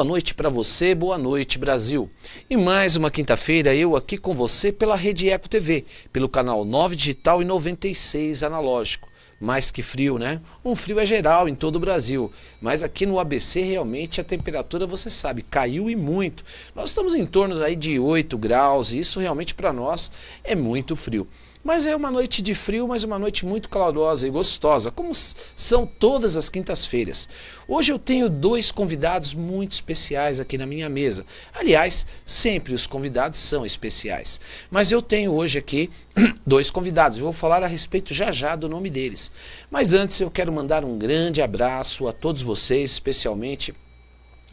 Boa noite para você, boa noite Brasil. E mais uma quinta-feira eu aqui com você pela Rede Eco TV, pelo canal 9 digital e 96 analógico. Mais que frio, né? Um frio é geral em todo o Brasil, mas aqui no ABC realmente a temperatura, você sabe, caiu e muito. Nós estamos em torno aí de 8 graus e isso realmente para nós é muito frio. Mas é uma noite de frio, mas uma noite muito calorosa e gostosa, como são todas as quintas-feiras. Hoje eu tenho dois convidados muito especiais aqui na minha mesa. Aliás, sempre os convidados são especiais. Mas eu tenho hoje aqui dois convidados. Eu vou falar a respeito já do nome deles. Mas antes eu quero mandar um grande abraço a todos vocês, especialmente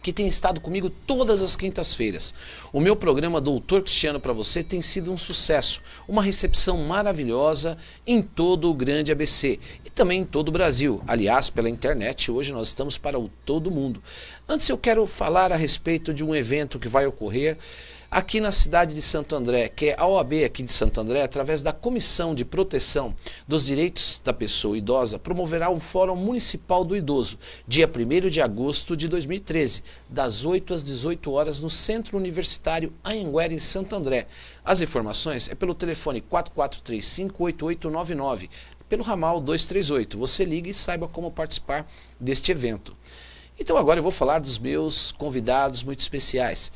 que tem estado comigo todas as quintas-feiras. O meu programa Doutor Cristiano para você tem sido um sucesso, uma recepção maravilhosa em todo o grande ABC e também em todo o Brasil. Aliás, pela internet, hoje nós estamos para todo mundo. Antes eu quero falar a respeito de um evento que vai ocorrer aqui na cidade de Santo André, que é a OAB aqui de Santo André, através da Comissão de Proteção dos Direitos da Pessoa Idosa, promoverá um Fórum Municipal do Idoso, dia 1º de agosto de 2013, das 8 às 18 horas, no Centro Universitário Anhanguera, em Santo André. As informações é pelo telefone 4435-8899, pelo ramal 238. Você liga e saiba como participar deste evento. Então agora eu vou falar dos meus convidados muito especiais.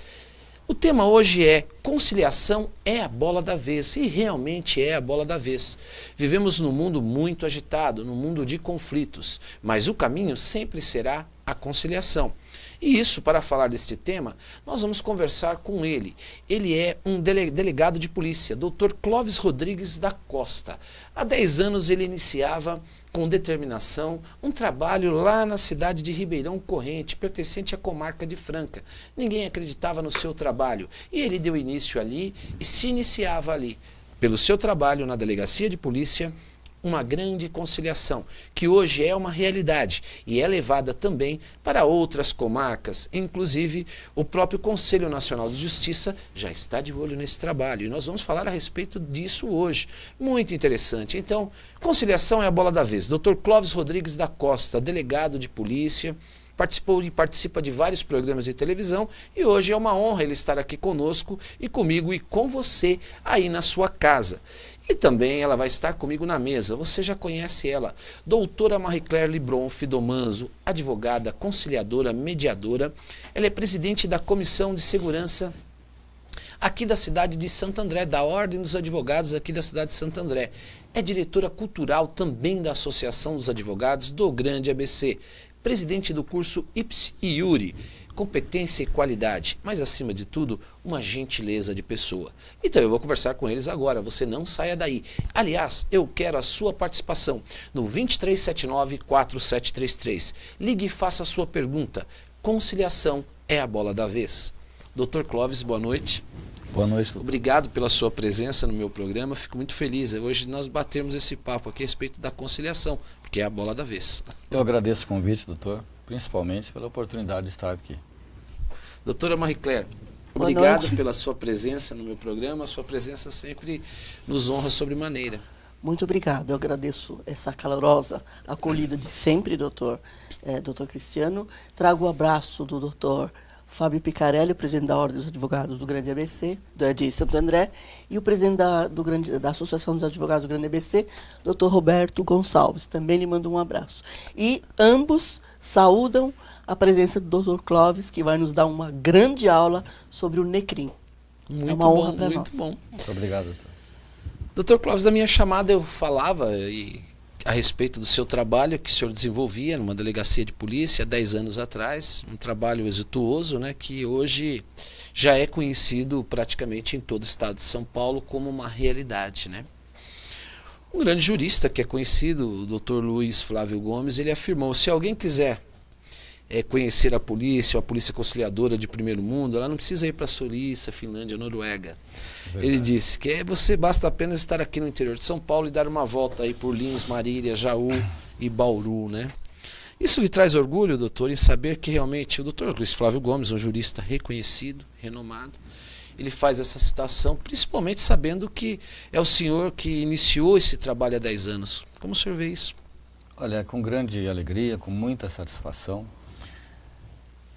O tema hoje é conciliação é a bola da vez, e realmente é a bola da vez. Vivemos num mundo muito agitado, num mundo de conflitos, mas o caminho sempre será a conciliação. E isso, para falar deste tema, nós vamos conversar com ele. Ele é um delegado de polícia, Dr. Clóvis Rodrigues da Costa. Há 10 anos ele iniciava com determinação um trabalho lá na cidade de Ribeirão Corrente, pertencente à comarca de Franca. Ninguém acreditava no seu trabalho e ele deu início ali e se iniciava ali. Pelo seu trabalho na delegacia de polícia, uma grande conciliação, que hoje é uma realidade e é levada também para outras comarcas, inclusive o próprio Conselho Nacional de Justiça já está de olho nesse trabalho e nós vamos falar a respeito disso hoje. Muito interessante. Então, conciliação é a bola da vez. Dr. Clóvis Rodrigues da Costa, delegado de polícia, participou e participa de vários programas de televisão e hoje é uma honra ele estar aqui conosco e comigo e com você aí na sua casa. E também ela vai estar comigo na mesa, você já conhece ela, doutora Marie-Claire Libron Fidomanzo, advogada, conciliadora, mediadora. Ela é presidente da Comissão de Segurança aqui da cidade de Santo André, da Ordem dos Advogados aqui da cidade de Santo André. É diretora cultural também da Associação dos Advogados do Grande ABC, presidente do curso Ips e Iuri, competência e qualidade, mas acima de tudo, uma gentileza de pessoa. Então eu vou conversar com eles agora, você não saia daí. Aliás, eu quero a sua participação no 2379-4733. Ligue e faça a sua pergunta. Conciliação é a bola da vez. Dr. Clóvis, boa noite. Boa noite, doutor. Obrigado pela sua presença no meu programa, fico muito feliz. Hoje nós batemos esse papo aqui a respeito da conciliação, porque é a bola da vez. Eu agradeço o convite, doutor, principalmente pela oportunidade de estar aqui. Doutora Marie-Claire, obrigado pela sua presença no meu programa, a sua presença sempre nos honra sobremaneira. Muito obrigado, eu agradeço essa calorosa acolhida de sempre, doutor Cristiano. Trago o abraço do doutor Fábio Picarelli, presidente da Ordem dos Advogados do Grande ABC, de Santo André, e o presidente da Associação dos Advogados do Grande ABC, doutor Roberto Gonçalves. Também lhe mando um abraço. E ambos saúdam a presença do doutor Clóvis, que vai nos dar uma grande aula sobre o NECRIM. Muito é uma honra bom, para nós. muito bom. Muito obrigado, doutor. Doutor Clóvis, da minha chamada eu falava a respeito do seu trabalho que o senhor desenvolvia numa delegacia de polícia há 10 anos atrás, um trabalho exitoso, né, que hoje já é conhecido praticamente em todo o estado de São Paulo como uma realidade, né? Um grande jurista que é conhecido, o Dr. Luiz Flávio Gomes, ele afirmou: se alguém quiser conhecer a polícia, ou a polícia conciliadora de primeiro mundo, ela não precisa ir para a Suíça, Finlândia, Noruega. Verdade. Ele disse que você basta apenas estar aqui no interior de São Paulo e dar uma volta aí por Lins, Marília, Jaú e Bauru, né? Isso lhe traz orgulho, doutor, em saber que realmente o doutor Luiz Flávio Gomes, um jurista reconhecido, renomado, ele faz essa citação, principalmente sabendo que é o senhor que iniciou esse trabalho há 10 anos. Como o senhor vê isso? Olha, com grande alegria, com muita satisfação.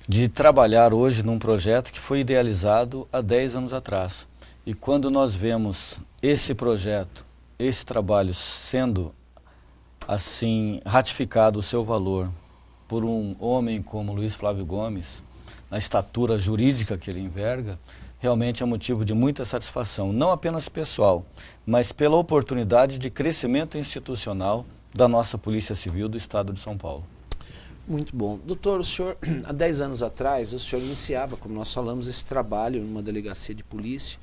de trabalhar hoje num projeto que foi idealizado há 10 anos atrás. E quando nós vemos esse projeto, esse trabalho sendo assim ratificado o seu valor por um homem como Luiz Flávio Gomes, na estatura jurídica que ele enverga, realmente é motivo de muita satisfação, não apenas pessoal, mas pela oportunidade de crescimento institucional da nossa Polícia Civil do Estado de São Paulo. Muito bom. Doutor, o senhor, há 10 anos atrás, o senhor iniciava, como nós falamos, esse trabalho numa delegacia de polícia,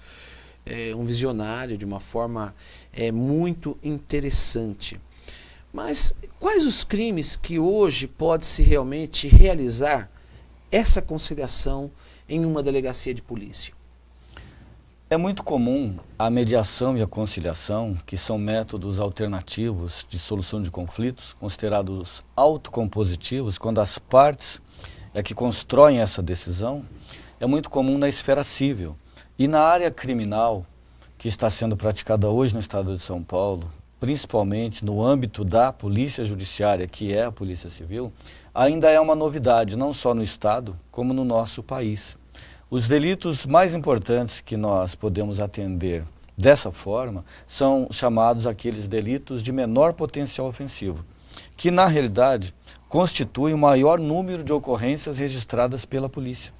um visionário, de uma forma muito interessante. Mas quais os crimes que hoje pode-se realmente realizar essa conciliação em uma delegacia de polícia? É muito comum a mediação e a conciliação, que são métodos alternativos de solução de conflitos, considerados autocompositivos, quando as partes que constroem essa decisão, é muito comum na esfera civil. E na área criminal, que está sendo praticada hoje no estado de São Paulo, principalmente no âmbito da Polícia Judiciária, que é a Polícia Civil, ainda é uma novidade, não só no estado, como no nosso país. Os delitos mais importantes que nós podemos atender dessa forma são chamados aqueles delitos de menor potencial ofensivo, que na realidade constituem o maior número de ocorrências registradas pela polícia,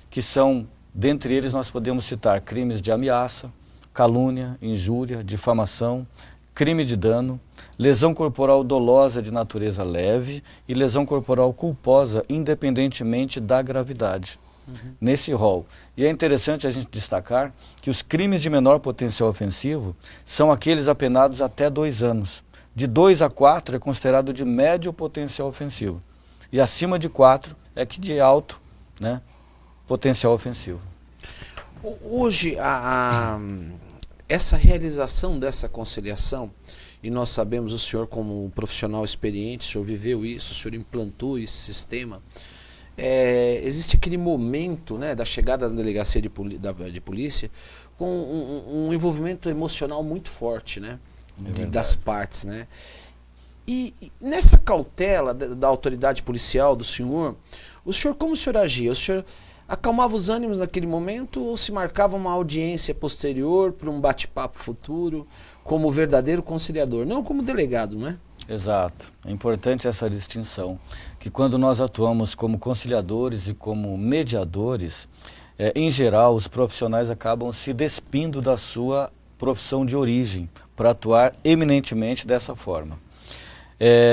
que são, dentre eles nós podemos citar crimes de ameaça, calúnia, injúria, difamação, crime de dano, lesão corporal dolosa de natureza leve e lesão corporal culposa, independentemente da gravidade. Nesse rol. E é interessante a gente destacar que os crimes de menor potencial ofensivo são aqueles apenados até 2 anos. De 2 a 4 é considerado de médio potencial ofensivo. E acima de 4 é que de alto, né, potencial ofensivo. Hoje, essa realização dessa conciliação, e nós sabemos, o senhor como um profissional experiente, o senhor viveu isso, o senhor implantou esse sistema, existe aquele momento, né, da chegada da delegacia de polícia com um envolvimento emocional muito forte, né, das partes, né? E nessa cautela da autoridade policial, do senhor, como o senhor agia? O senhor acalmava os ânimos naquele momento ou se marcava uma audiência posterior para um bate-papo futuro como verdadeiro conciliador, não como delegado, não é? Exato. É importante essa distinção, que quando nós atuamos como conciliadores e como mediadores, em geral, os profissionais acabam se despindo da sua profissão de origem para atuar eminentemente dessa forma.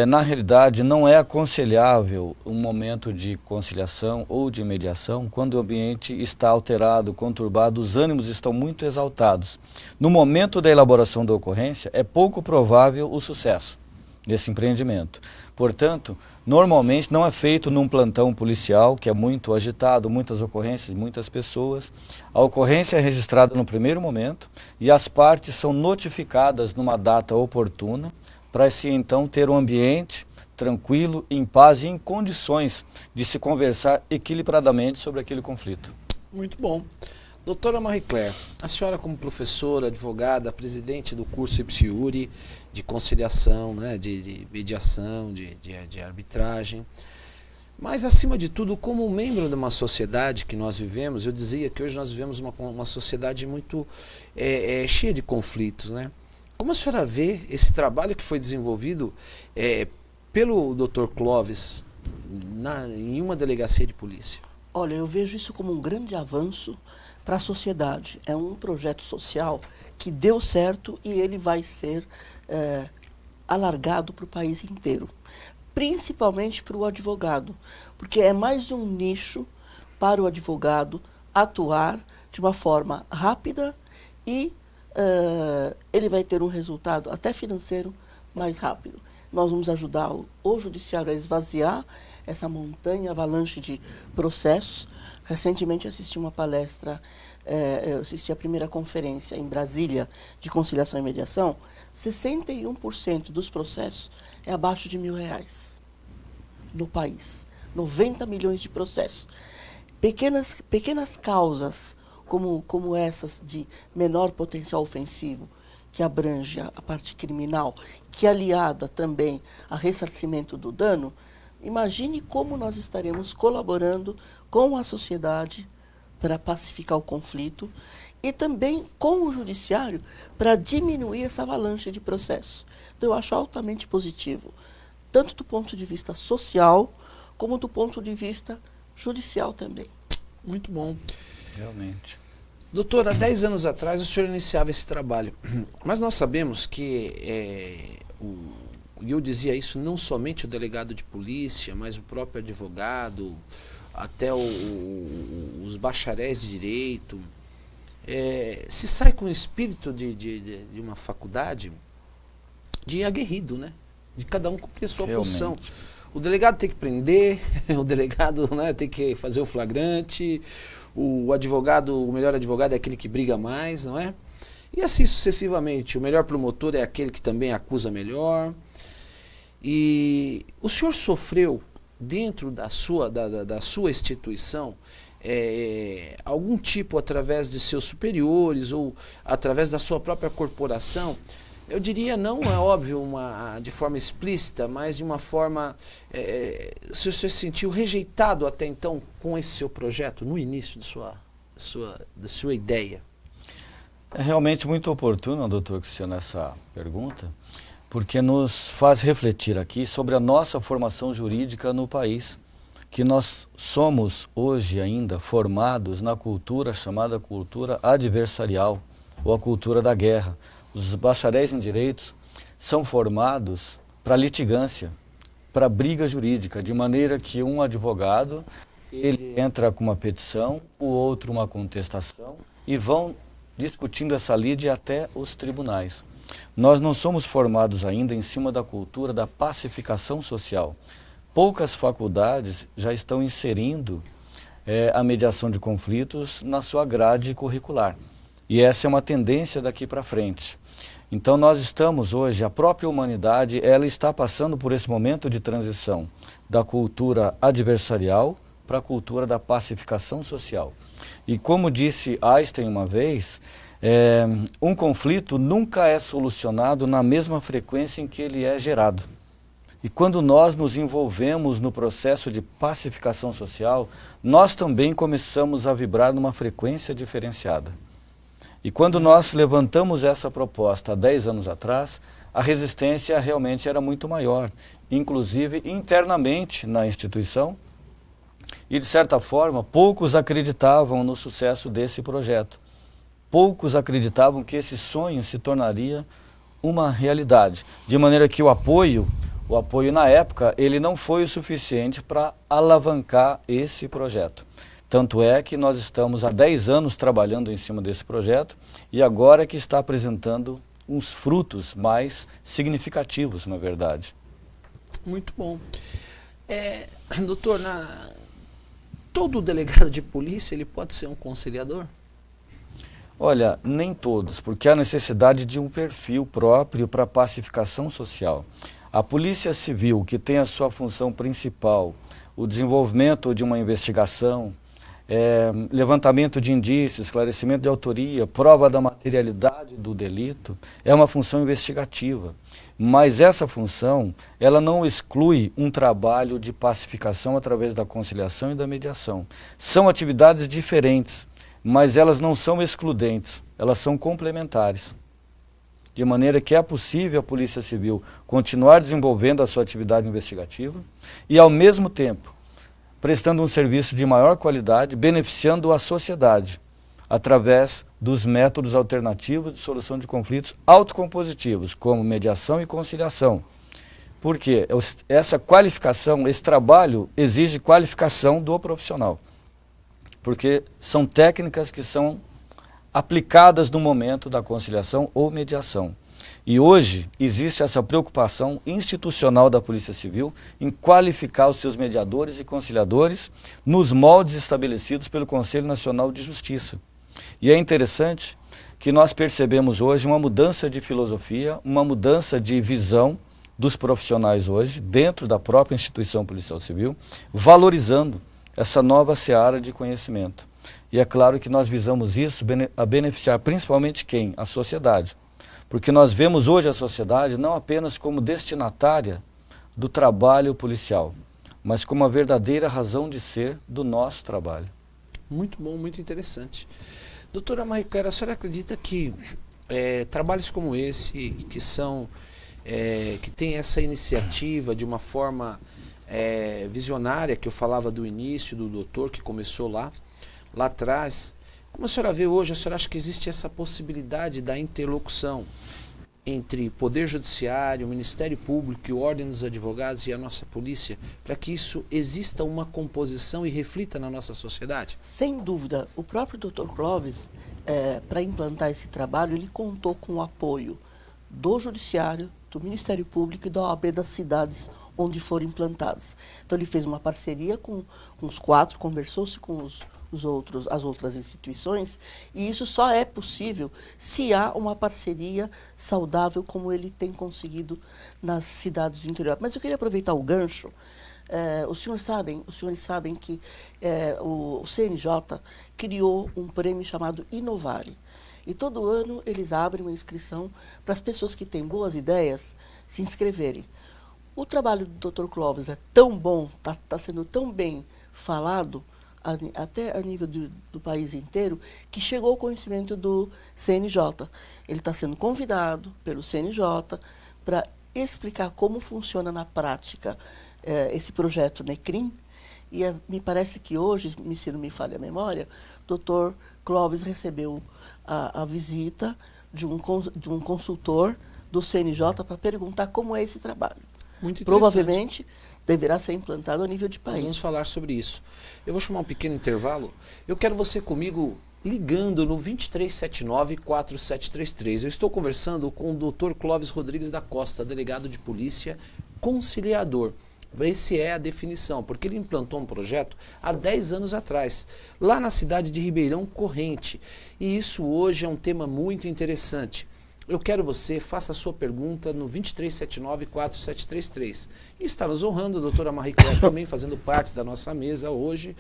Na realidade, não é aconselhável um momento de conciliação ou de mediação quando o ambiente está alterado, conturbado, os ânimos estão muito exaltados. No momento da elaboração da ocorrência, é pouco provável o sucesso desse empreendimento. Portanto, normalmente não é feito num plantão policial, que é muito agitado, muitas ocorrências, muitas pessoas. A ocorrência é registrada no primeiro momento e as partes são notificadas numa data oportuna, para se então ter um ambiente tranquilo, em paz e em condições de se conversar equilibradamente sobre aquele conflito. Muito bom. Doutora Marie Claire, a senhora como professora, advogada, presidente do curso Ipsiuri de conciliação, né, de mediação, de arbitragem, mas acima de tudo, como membro de uma sociedade que nós vivemos, eu dizia que hoje nós vivemos uma sociedade muito cheia de conflitos, né? Como a senhora vê esse trabalho que foi desenvolvido pelo Dr. Clóvis em uma delegacia de polícia? Olha, eu vejo isso como um grande avanço para a sociedade. É um projeto social que deu certo e ele vai ser alargado para o país inteiro, principalmente para o advogado, porque é mais um nicho para o advogado atuar de uma forma rápida e ele vai ter um resultado até financeiro mais rápido. Nós vamos ajudar o judiciário a esvaziar essa montanha avalanche de processos. Recentemente assisti uma palestra, eu assisti a primeira conferência em Brasília de conciliação e mediação. 61% dos processos é abaixo de R$1.000 no país. 90 milhões de processos. Pequenas causas como essas de menor potencial ofensivo, que abrange a parte criminal, que aliada também a ressarcimento do dano, Imagine como nós estaremos colaborando com a sociedade para pacificar o conflito e também com o judiciário para diminuir essa avalanche de processos. Então, eu acho altamente positivo, tanto do ponto de vista social, como do ponto de vista judicial também. Muito bom. Realmente. Doutor, há 10 anos atrás o senhor iniciava esse trabalho, mas nós sabemos que, e eu dizia isso, não somente o delegado de polícia, mas o próprio advogado, até os bacharéis de direito, se sai com o espírito de uma faculdade de aguerrido, né? De cada um cumprir a sua função. O delegado tem que prender, o delegado, né, tem que fazer o flagrante, o advogado, o melhor advogado é aquele que briga mais, não é? E assim sucessivamente. O melhor promotor é aquele que também acusa melhor. E o senhor sofreu, dentro da sua instituição, algum tipo, através de seus superiores ou através da sua própria corporação, eu diria, não é óbvio de forma explícita, mas de uma forma, se você se sentiu rejeitado até então com esse seu projeto, no início da sua ideia? É realmente muito oportuno, doutor Cristiano, essa pergunta, porque nos faz refletir aqui sobre a nossa formação jurídica no país, que nós somos hoje ainda formados na cultura chamada cultura adversarial, ou a cultura da guerra. Os bacharéis em direitos são formados para litigância, para briga jurídica, de maneira que um advogado, ele entra com uma petição, o outro uma contestação, e vão discutindo essa lide até os tribunais. Nós não somos formados ainda em cima da cultura da pacificação social. Poucas faculdades já estão inserindo a mediação de conflitos na sua grade curricular. E essa é uma tendência daqui para frente. Então nós estamos hoje, a própria humanidade, ela está passando por esse momento de transição da cultura adversarial para a cultura da pacificação social. E como disse Einstein uma vez, um conflito nunca é solucionado na mesma frequência em que ele é gerado. E quando nós nos envolvemos no processo de pacificação social, nós também começamos a vibrar numa frequência diferenciada. E quando nós levantamos essa proposta há 10 anos atrás, a resistência realmente era muito maior, inclusive internamente na instituição. E, de certa forma, poucos acreditavam no sucesso desse projeto. Poucos acreditavam que esse sonho se tornaria uma realidade. De maneira que o apoio na época, ele não foi o suficiente para alavancar esse projeto. Tanto é que nós estamos há 10 anos trabalhando em cima desse projeto e agora é que está apresentando uns frutos mais significativos, na verdade. Muito bom. Doutor, todo delegado de polícia ele pode ser um conciliador? Olha, nem todos, porque há necessidade de um perfil próprio para a pacificação social. A Polícia Civil, que tem a sua função principal, o desenvolvimento de uma investigação, levantamento de indícios, esclarecimento de autoria, prova da materialidade do delito, é uma função investigativa. Mas essa função, ela não exclui um trabalho de pacificação através da conciliação e da mediação. São atividades diferentes, mas elas não são excludentes, elas são complementares. De maneira que é possível a Polícia Civil continuar desenvolvendo a sua atividade investigativa e, ao mesmo tempo, prestando um serviço de maior qualidade, beneficiando a sociedade, através dos métodos alternativos de solução de conflitos autocompositivos, como mediação e conciliação. Porque essa qualificação, esse trabalho exige qualificação do profissional. Porque são técnicas que são aplicadas no momento da conciliação ou mediação. E hoje existe essa preocupação institucional da Polícia Civil em qualificar os seus mediadores e conciliadores nos moldes estabelecidos pelo Conselho Nacional de Justiça. E é interessante que nós percebemos hoje uma mudança de filosofia, uma mudança de visão dos profissionais hoje, dentro da própria instituição policial civil, valorizando essa nova seara de conhecimento. E é claro que nós visamos isso a beneficiar principalmente quem? A sociedade. Porque nós vemos hoje a sociedade não apenas como destinatária do trabalho policial. mas como a verdadeira razão de ser do nosso trabalho. Muito bom, muito interessante. Doutora Maricara, a senhora acredita que trabalhos como esse, que tem essa iniciativa de uma forma visionária, que eu falava do início, do doutor que começou lá atrás, como a senhora vê hoje, a senhora acha que existe essa possibilidade da interlocução entre Poder Judiciário, Ministério Público, Ordem dos Advogados e a nossa polícia, para que isso exista uma composição e reflita na nossa sociedade? Sem dúvida. O próprio Dr. Clóvis, para implantar esse trabalho, ele contou com o apoio do Judiciário, do Ministério Público e da OAB das cidades onde foram implantadas. Então ele fez uma parceria com os 4, conversou-se com as outras instituições, e isso só é possível se há uma parceria saudável como ele tem conseguido nas cidades do interior. Mas eu queria aproveitar o gancho. Os senhores sabem que o CNJ criou um prêmio chamado Inovare. E todo ano eles abrem uma inscrição para as pessoas que têm boas ideias se inscreverem. O trabalho do Dr. Clóvis é tão bom, está sendo tão bem falado, até a nível do país inteiro, que chegou ao conhecimento do CNJ. Ele está sendo convidado pelo CNJ para explicar como funciona na prática esse projeto NECRIM, e me parece que hoje, se não me falha a memória, o Dr. Clóvis recebeu a visita de um consultor do CNJ para perguntar como é esse trabalho. Muito interessante. Provavelmente deverá ser implantado a nível de país. Nós vamos falar sobre isso. Eu vou chamar um pequeno intervalo. Eu quero você comigo ligando no 2379-4733. Eu estou conversando com o Dr. Clóvis Rodrigues da Costa, delegado de polícia, conciliador. Essa é a definição, porque ele implantou um projeto há 10 anos atrás, lá na cidade de Ribeirão Corrente. E isso hoje é um tema muito interessante. Eu quero você, faça a sua pergunta no 2379-4733. E está nos honrando a doutora Marie Claire também, fazendo parte da nossa mesa hoje,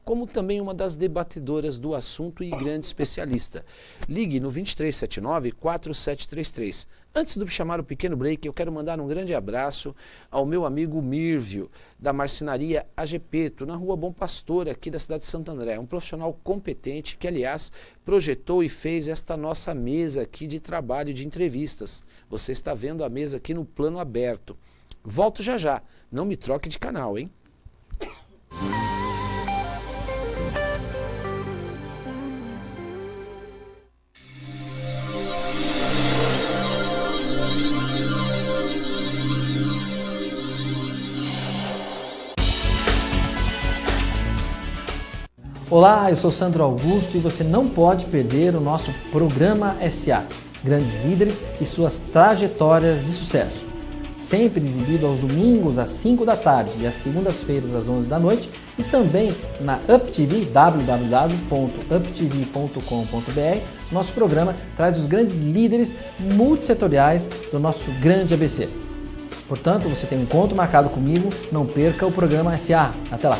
como também uma das debatedoras do assunto e grande especialista. Ligue no 2379-4733. Antes de chamar o pequeno break, eu quero mandar um grande abraço ao meu amigo Mírvio, da marcenaria AGPeto, na rua Bom Pastor, aqui da cidade de Santo André. Um profissional competente que, aliás, projetou e fez esta nossa mesa aqui de trabalho, de entrevistas. Você está vendo a mesa aqui no plano aberto. Volto já já. Não me troque de canal, hein? Olá, eu sou Sandro Augusto e você não pode perder o nosso Programa SA, Grandes Líderes e suas trajetórias de sucesso. Sempre exibido aos domingos às 5 da tarde e às segundas-feiras às 11 da noite e também na UpTV, www.uptv.com.br. Nosso programa traz os grandes líderes multissetoriais do nosso grande ABC. Portanto, você tem um encontro marcado comigo, não perca o Programa SA. Até lá!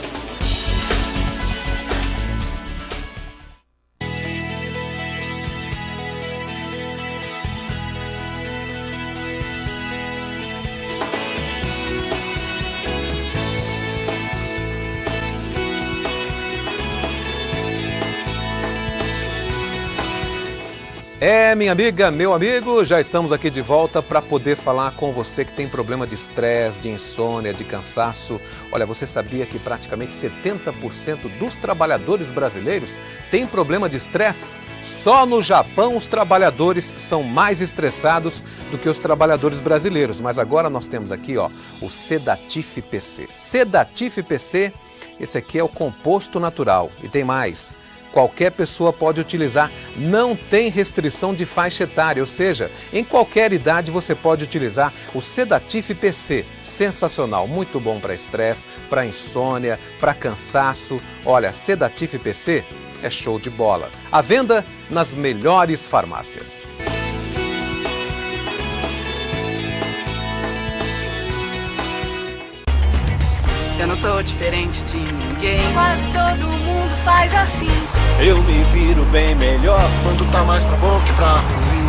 Minha amiga, meu amigo, já estamos aqui de volta para poder falar com você que tem problema de estresse, de insônia, de cansaço. Olha, você sabia que praticamente 70% dos trabalhadores brasileiros têm problema de estresse? Só no Japão os trabalhadores são mais estressados do que os trabalhadores brasileiros. Mas agora nós temos aqui, ó, o Sedatif PC. Sedatif PC, esse aqui é o composto natural e tem mais. Qualquer pessoa pode utilizar, não tem restrição de faixa etária, ou seja, em qualquer idade você pode utilizar o Sedatif PC. Sensacional, muito bom para estresse, para insônia, para cansaço. Olha, Sedatif PC é show de bola. À venda nas melhores farmácias. Eu não sou diferente de ninguém. Quase todo mundo faz assim. Eu me viro bem melhor quando tá mais pra bom que pra ruim.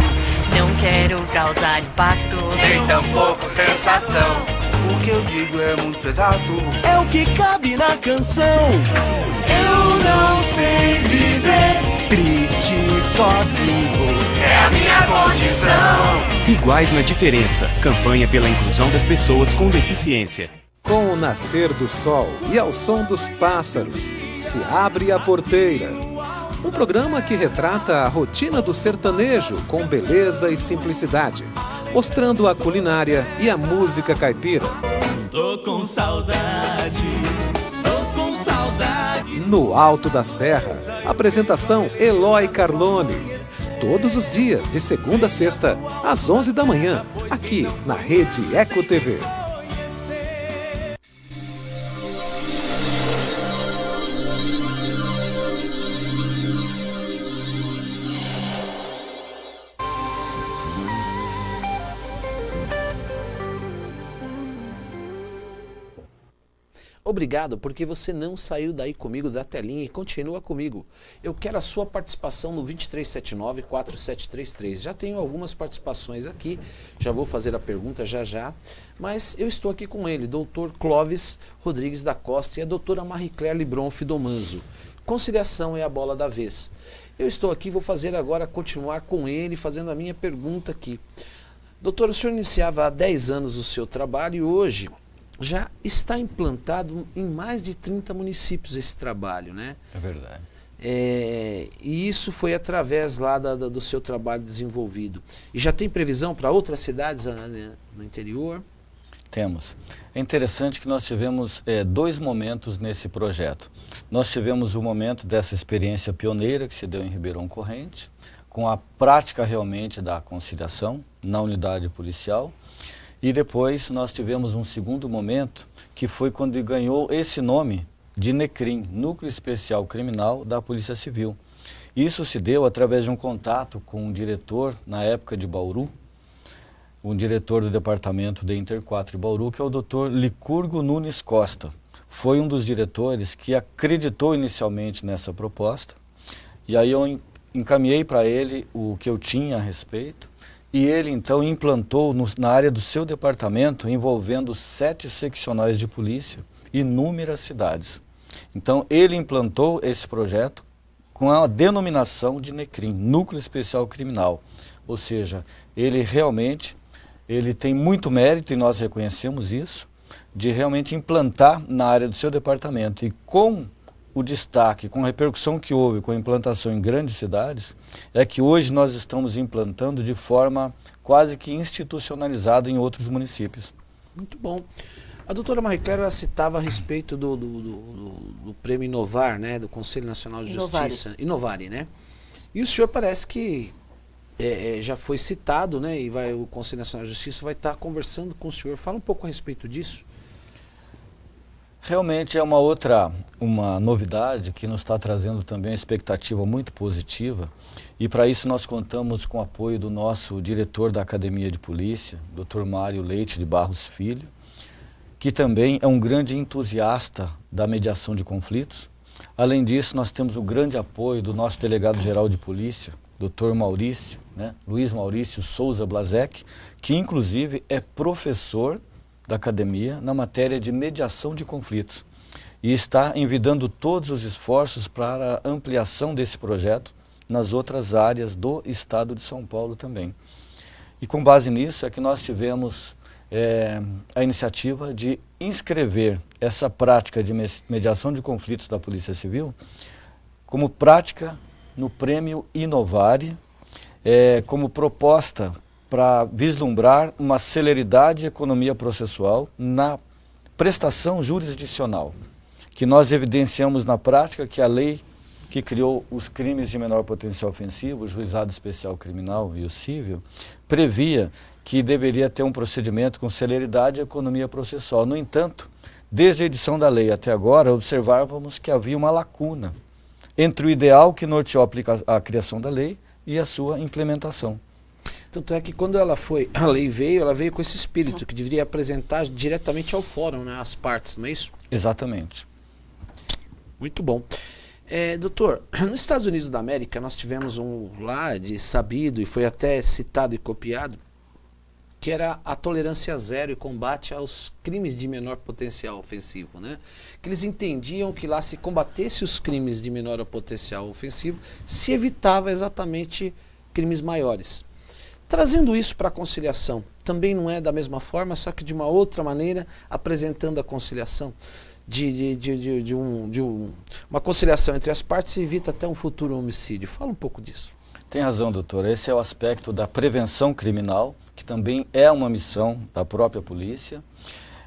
Não quero causar impacto, nem tampouco sensação. O que eu digo é muito exato, é o que cabe na canção. Eu não sei viver triste sozinho, É a minha condição. Iguais na diferença. Campanha pela inclusão das pessoas com deficiência. Com o nascer do sol e ao som dos pássaros, se abre a porteira. Um programa que retrata a rotina do sertanejo com beleza e simplicidade, mostrando a culinária e a música caipira. Tô com saudade, tô com saudade. No Alto da Serra, apresentação Eloy Carlone. Todos os dias, de segunda a sexta, às 11 da manhã, aqui na Rede Eco TV. Obrigado, porque você não saiu daí comigo da telinha e continua comigo. Eu quero a sua participação no 2379-4733. Já tenho algumas participações aqui, já vou fazer a pergunta já, mas eu estou aqui com ele, doutor Clóvis Rodrigues da Costa e a doutora Marie-Claire Libron Fidomanzo. Conciliação é a bola da vez. Eu estou aqui, vou fazer agora, continuar com ele, fazendo a minha pergunta aqui. Doutor, o senhor iniciava há 10 anos o seu trabalho e hoje já está implantado em mais de 30 municípios esse trabalho, né? É verdade. E isso foi através lá do seu trabalho desenvolvido. E já tem previsão para outras cidades no interior? Temos. É interessante que nós tivemos 2 momentos nesse projeto. Nós tivemos o momento dessa experiência pioneira que se deu em Ribeirão Corrente, com a prática realmente da conciliação na unidade policial. E depois nós tivemos um segundo momento, que foi quando ganhou esse nome de NECRIM, Núcleo Especial Criminal da Polícia Civil. Isso se deu através de um contato com um diretor, na época de Bauru, um diretor do departamento de Interquatro de Bauru, que é o Dr. Licurgo Nunes Costa. Foi um dos diretores que acreditou inicialmente nessa proposta, e aí eu encaminhei para ele o que eu tinha a respeito, e ele então implantou na área do seu departamento, envolvendo 7 seccionais de polícia, inúmeras cidades. Então ele implantou esse projeto com a denominação de NECRIM, Núcleo Especial Criminal. Ou seja, ele realmente tem muito mérito, e nós reconhecemos isso, de realmente implantar na área do seu departamento. E com o destaque, com a repercussão que houve com a implantação em grandes cidades, é que hoje nós estamos implantando de forma quase que institucionalizada em outros municípios. Muito bom. A doutora Marie-Claire citava a respeito do prêmio Inovar, né, do Conselho Nacional de Justiça. Inovare, né? E o senhor parece que já foi citado, né, e o Conselho Nacional de Justiça vai estar conversando com o senhor. Fala um pouco a respeito disso. Realmente é uma novidade que nos está trazendo também uma expectativa muito positiva, e para isso nós contamos com o apoio do nosso diretor da Academia de Polícia, Dr. Mário Leite de Barros Filho, que também é um grande entusiasta da mediação de conflitos. Além disso, nós temos o grande apoio do nosso delegado-geral de polícia, Dr. Maurício, Luiz Maurício Souza Blazek, que inclusive é professor da academia na matéria de mediação de conflitos, e está envidando todos os esforços para a ampliação desse projeto nas outras áreas do estado de São Paulo também. E com base nisso é que nós tivemos a iniciativa de inscrever essa prática de mediação de conflitos da Polícia Civil como prática no Prêmio Inovare, como proposta para vislumbrar uma celeridade e economia processual na prestação jurisdicional, que nós evidenciamos na prática que a lei que criou os crimes de menor potencial ofensivo, o Juizado Especial Criminal e o Cível, previa que deveria ter um procedimento com celeridade e economia processual. No entanto, desde a edição da lei até agora, observávamos que havia uma lacuna entre o ideal que norteou a criação da lei e a sua implementação. Tanto é que quando ela veio com esse espírito, que deveria apresentar diretamente ao fórum, né, as partes, não é isso? Exatamente. Muito bom. Doutor, nos Estados Unidos da América nós tivemos um lá de sabido, e foi até citado e copiado, que era a tolerância zero e combate aos crimes de menor potencial ofensivo, né? Que eles entendiam que lá se combatesse os crimes de menor potencial ofensivo, se evitava exatamente crimes maiores. Trazendo isso para a conciliação, também não é da mesma forma, só que de uma outra maneira, apresentando a conciliação. Uma conciliação entre as partes evita até um futuro homicídio. Fala um pouco disso. Tem razão, doutor. Esse é o aspecto da prevenção criminal, que também é uma missão da própria polícia.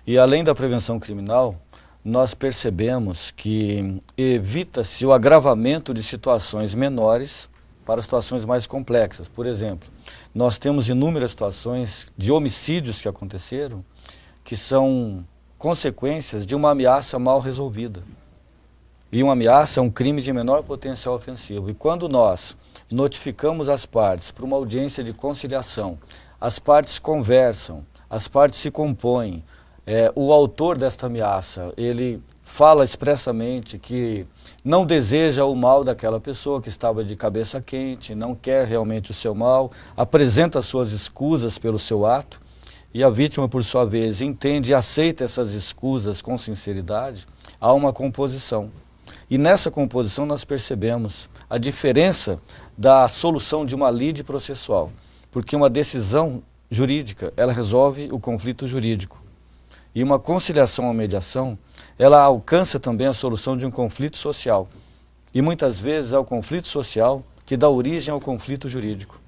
E além da prevenção criminal, nós percebemos que evita-se o agravamento de situações menores para situações mais complexas. Por exemplo, nós temos inúmeras situações de homicídios que aconteceram, que são consequências de uma ameaça mal resolvida. E uma ameaça é um crime de menor potencial ofensivo. E quando nós notificamos as partes para uma audiência de conciliação, as partes conversam, as partes se compõem, o autor desta ameaça, ele fala expressamente que não deseja o mal daquela pessoa que estava de cabeça quente, não quer realmente o seu mal, apresenta suas escusas pelo seu ato, e a vítima, por sua vez, entende e aceita essas escusas com sinceridade, há uma composição. E nessa composição nós percebemos a diferença da solução de uma lide processual, porque uma decisão jurídica, ela resolve o conflito jurídico. E uma conciliação ou mediação, ela alcança também a solução de um conflito social. E muitas vezes é o conflito social que dá origem ao conflito jurídico.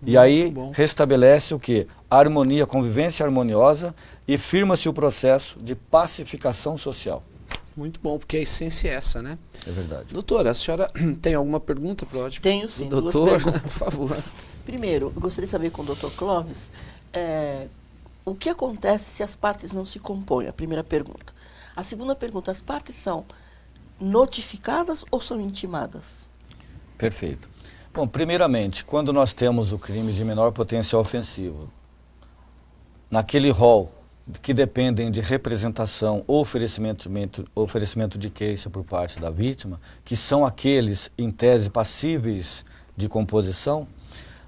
E aí restabelece o quê? A harmonia, a convivência harmoniosa, e firma-se o processo de pacificação social. Muito bom, porque a essência é essa, né? É verdade. Doutora, a senhora tem alguma pergunta para o Tenho sim, doutor? duas perguntas. Por favor. Primeiro, eu gostaria de saber com o doutor Clóvis, o que acontece se as partes não se compõem? A primeira pergunta. A segunda pergunta, as partes são notificadas ou são intimadas? Perfeito. Bom, primeiramente, quando nós temos o crime de menor potencial ofensivo, naquele rol que dependem de representação ou oferecimento de queixa por parte da vítima, que são aqueles, em tese, passíveis de composição,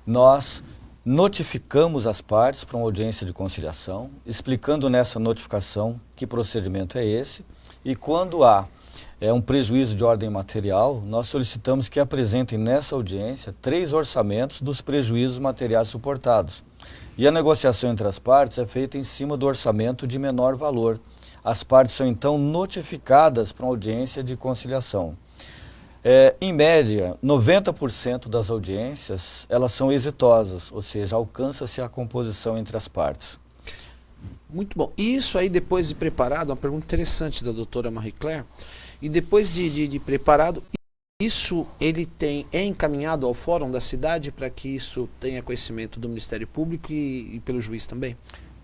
nós notificamos as partes para uma audiência de conciliação, explicando nessa notificação que procedimento é esse, e quando há um prejuízo de ordem material, nós solicitamos que apresentem nessa audiência 3 orçamentos dos prejuízos materiais suportados. E a negociação entre as partes é feita em cima do orçamento de menor valor. As partes são então notificadas para uma audiência de conciliação. Em média, 90% das audiências, elas são exitosas, ou seja, alcança-se a composição entre as partes. Muito bom. E isso aí, depois de preparado, uma pergunta interessante da doutora Marie Claire, e depois de preparado, isso ele é encaminhado ao fórum da cidade para que isso tenha conhecimento do Ministério Público e pelo juiz também?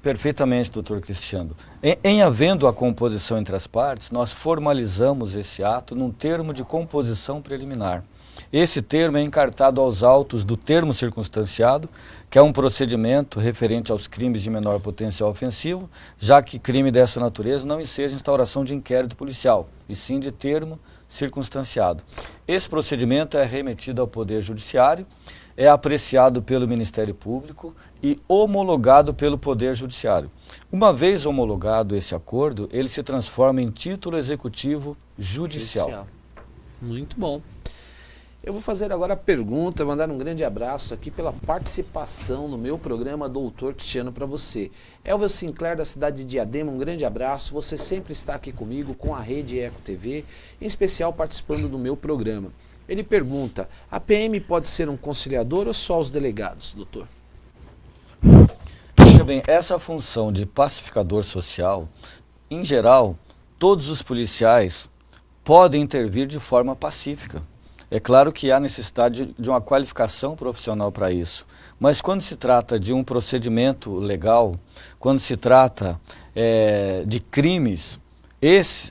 Perfeitamente, doutor Cristiano. Em havendo a composição entre as partes, nós formalizamos esse ato num termo de composição preliminar. Esse termo é encartado aos autos do termo circunstanciado, que é um procedimento referente aos crimes de menor potencial ofensivo, já que crime dessa natureza não enseja instauração de inquérito policial, e sim de termo circunstanciado. Esse procedimento é remetido ao Poder Judiciário, é apreciado pelo Ministério Público e homologado pelo Poder Judiciário. Uma vez homologado esse acordo, ele se transforma em título executivo judicial. Muito bom. Eu vou fazer agora a pergunta, mandar um grande abraço aqui pela participação no meu programa Doutor Cristiano para você. Elvio Sinclair, da cidade de Diadema, um grande abraço. Você sempre está aqui comigo com a Rede Eco TV, em especial participando do meu programa. Ele pergunta, a PM pode ser um conciliador ou só os delegados, doutor? Veja bem, essa função de pacificador social, em geral, todos os policiais podem intervir de forma pacífica. É claro que há necessidade de uma qualificação profissional para isso, mas quando se trata de um procedimento legal, quando se trata de crimes,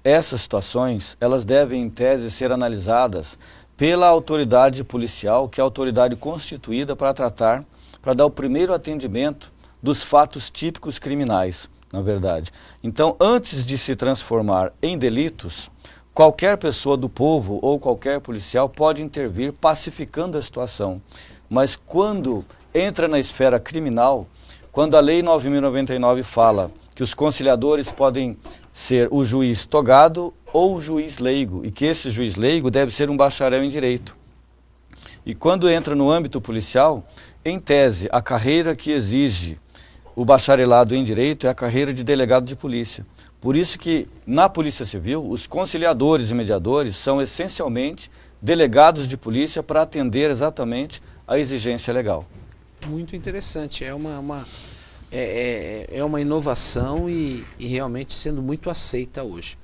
essas situações, elas devem, em tese, ser analisadas pela autoridade policial, que é a autoridade constituída para tratar, para dar o primeiro atendimento dos fatos típicos criminais, na verdade. Então, antes de se transformar em delitos, qualquer pessoa do povo ou qualquer policial pode intervir pacificando a situação. Mas quando entra na esfera criminal, quando a Lei 9.099 fala que os conciliadores podem ser o juiz togado ou o juiz leigo, e que esse juiz leigo deve ser um bacharel em direito. E quando entra no âmbito policial, em tese, a carreira que exige o bacharelado em direito é a carreira de delegado de polícia. Por isso que, na Polícia Civil, os conciliadores e mediadores são essencialmente delegados de polícia para atender exatamente a exigência legal. Muito interessante, é uma inovação e realmente sendo muito aceita hoje.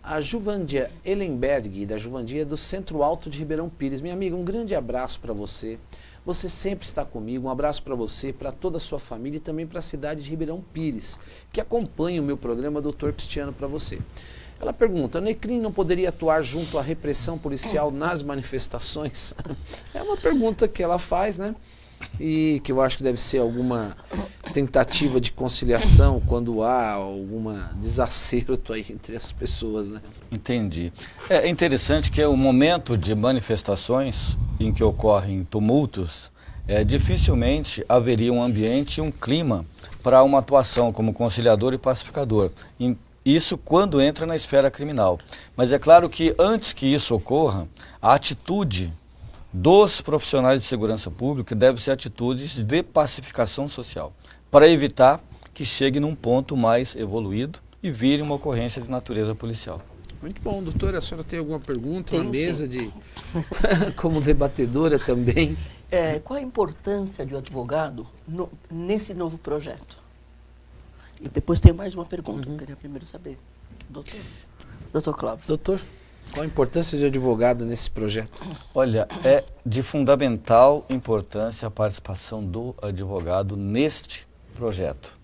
A Juvandia Ellenberg, da Juvandia do Centro Alto de Ribeirão Pires. Minha amiga, um grande abraço para você. Você sempre está comigo. Um abraço para você, para toda a sua família e também para a cidade de Ribeirão Pires, que acompanha o meu programa Dr. Cristiano para você. Ela pergunta, o Necrim não poderia atuar junto à repressão policial nas manifestações? É uma pergunta que ela faz, né? E que eu acho que deve ser alguma tentativa de conciliação quando há alguma desacerto aí entre as pessoas, né? Entendi. É interessante que é o momento de manifestações em que ocorrem tumultos, dificilmente haveria um ambiente e um clima para uma atuação como conciliador e pacificador. Isso quando entra na esfera criminal. Mas é claro que antes que isso ocorra, a atitude dos profissionais de segurança pública deve ser atitudes de pacificação social, para evitar que chegue num ponto mais evoluído e vire uma ocorrência de natureza policial. Muito bom, doutora. A senhora tem alguma pergunta Tenho, na mesa sim. como debatedora também? Qual a importância de um advogado nesse novo projeto? E depois tem mais uma pergunta, eu queria primeiro saber. Doutor Clóvis. Doutor, qual a importância de advogado nesse projeto? Olha, é de fundamental importância a participação do advogado neste projeto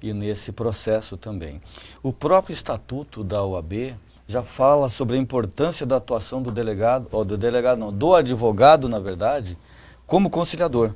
e nesse processo também. O próprio estatuto da OAB já fala sobre a importância da atuação do delegado, ou do advogado, na verdade, como conciliador.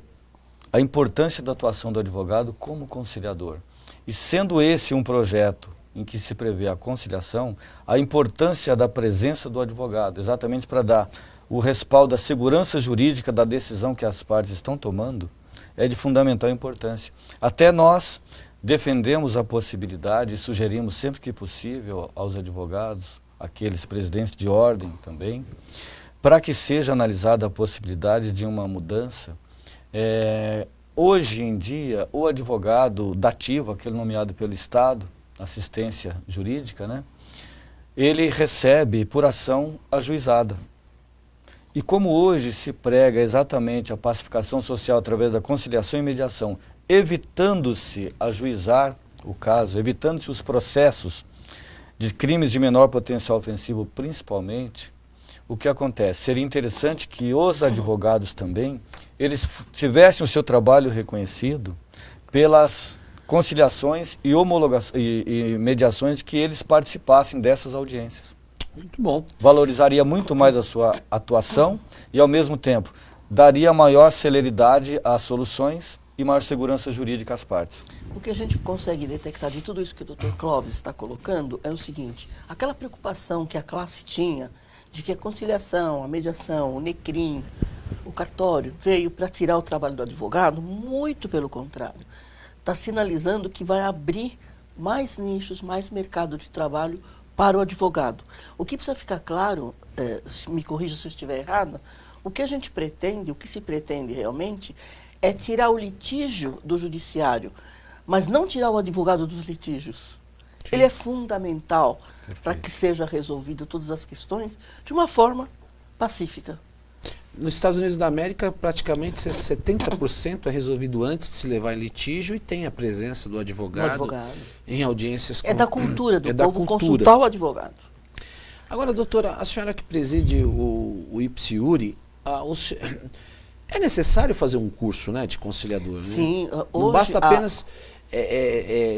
A importância da atuação do advogado como conciliador. E sendo esse um projeto em que se prevê a conciliação, a importância da presença do advogado, exatamente para dar o respaldo à segurança jurídica da decisão que as partes estão tomando, é de fundamental importância. Até nós defendemos a possibilidade e sugerimos sempre que possível aos advogados, aqueles presidentes de ordem também, para que seja analisada a possibilidade de uma mudança. Hoje em dia, o advogado dativo, aquele nomeado pelo Estado, assistência jurídica, né, ele recebe por ação ajuizada. E como hoje se prega exatamente a pacificação social através da conciliação e mediação, evitando-se ajuizar o caso, evitando-se os processos de crimes de menor potencial ofensivo principalmente, o que acontece? Seria interessante que os advogados também, eles tivessem o seu trabalho reconhecido pelas conciliações e mediações que eles participassem dessas audiências. Muito bom. Valorizaria muito mais a sua atuação e, ao mesmo tempo, daria maior celeridade às soluções e maior segurança jurídica às partes. O que a gente consegue detectar de tudo isso que o Dr. Clóvis está colocando é o seguinte, aquela preocupação que a classe tinha de que a conciliação, a mediação, o Necrim, o cartório veio para tirar o trabalho do advogado, muito pelo contrário. Está sinalizando que vai abrir mais nichos, mais mercado de trabalho para o advogado. O que precisa ficar claro, me corrija se eu estiver errada, o que a gente pretende, o que se pretende realmente, é tirar o litígio do judiciário, mas não tirar o advogado dos litígios. Sim. Ele é fundamental para que seja resolvido todas as questões de uma forma pacífica. Nos Estados Unidos da América, praticamente 70% é resolvido antes de se levar em litígio e tem a presença do advogado, em audiências. É da cultura do povo consultar o advogado. Agora, doutora, a senhora que preside o IPSIURI, é necessário fazer um curso, né, de conciliador? Sim. Né? Não basta apenas